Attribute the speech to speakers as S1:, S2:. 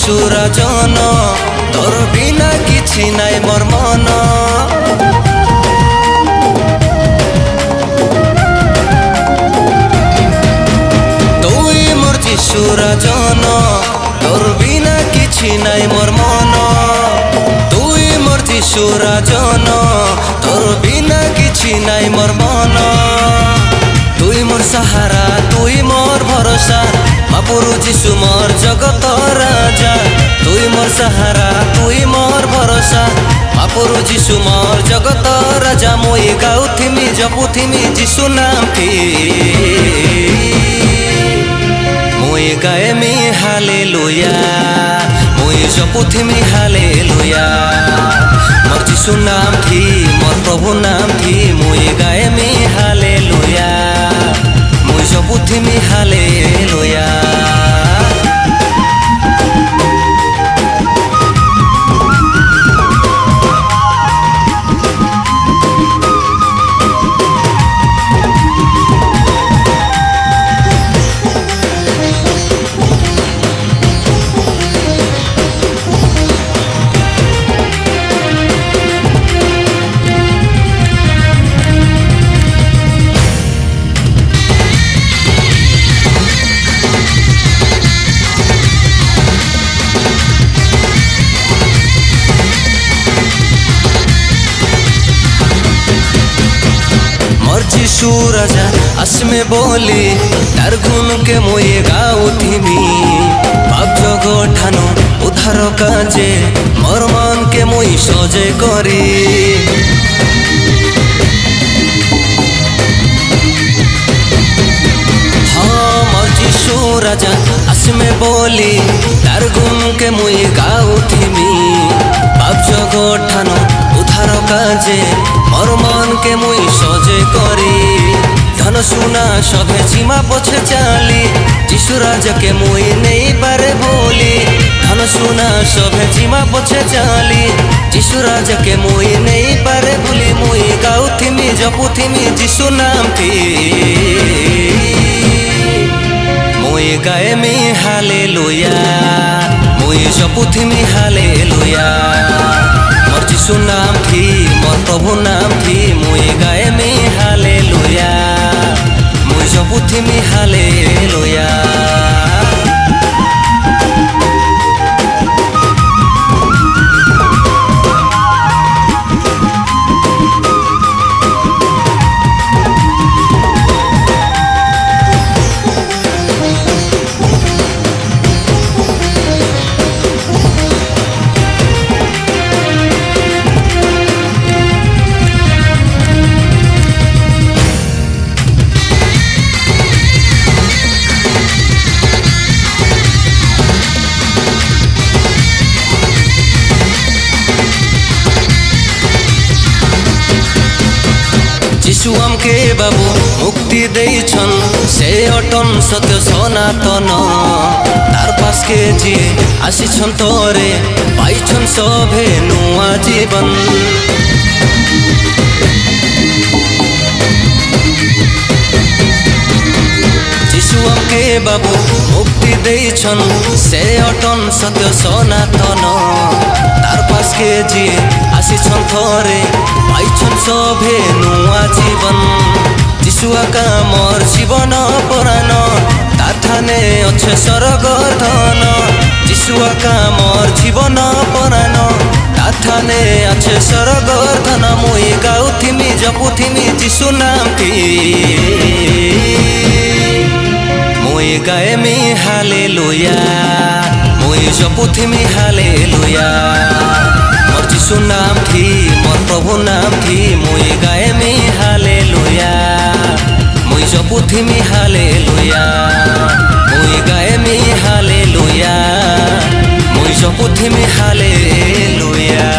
S1: যিশুরা জন তোর বিনা কিছু নাই মোর মন তুই মোর যিশুরা জন তোর বিনা কিছু নাই মোর মন তুই মোর যিশুরা জন তোর বিনা কিছু নাই মোর মন তুই মোর সাহারা তুই মোর ভরসা মহাপুরু যিশু মোর জগত রাজা তুই মোর সাহারা তুই মোর ভরসা মহাপুরু যিশু মোর জগত রাজা মই গাউথিমি জপুথিমি যিশু নাম থি মই গায়েমি হালেলুয়া মই জপুথিমি হালেলুয়া মোর যিশু নাম থি মোর প্রভু নাম থি মই গায়েমি হালেলুয়া মই জপুথিমি হালেলুয়া যিশু রাজা আসমে বলি তার গুণকে মই গাউথিমি পাপ জগঠানো উদ্ধার কাজে মোর মনকে মই সজে করি মোর যিশু রাজা আসমে বলি তার গুণকে মই গাউথিমি পাপ জগঠানো উদ্ধার কাজে মোর মনকে মই সজে করি ধন সুনা সবে সীমা পছে চালি যিশু রাজাকে মই নেই পারে ভুলি ধন সুনা সবে সীমা পছে চালি যিশু রাজাকে মই নেই পারে ভুলি মই গাউথিমি জপুথিমি যিশু নাম থি মই গায়েমি হালেলুয়া মই জপুথিমি হালেলুয়া মোর যিশু নাম থি মোর প্রভু নাম থি মই গায়েমি হালেলুয়া মই জপুথিমি হালেলুয়া যিশু আমকে বাবু মুক্তি দেইছন সে অটন সত্য সনাতন তার পাশকে যিয়ে আসিছন তোরে পাইছন সভে নুয়া জীবন যিশু আমকে বাবু মুক্তি দেইছন সে অটন সত্য সনাতন তার পাশকে যিয়ে আসিছন থরে পাইছন সভে নুয়া জীবন যিশু আকা মোর জীবন পরাণ তার ঠানে অছে স্বর্গর ধন যিশু আকা মোর জীবন পরাণ তার ঠানে আছে স্বর্গর ধন মই গাউথিমি জপুথিমি যিশু নাম থি মই গায়েমি হালেলুয়া মই জপুথিমি হালেলুয়া মোর যিশু নাম থি মোর প্রভু নাম থি মই গায়েমি হালেলুয়া মই জপুথিমি হালেলুয়া মই গায়েমি হালেলুয়া মই জপুথিমি হালেলুয়া।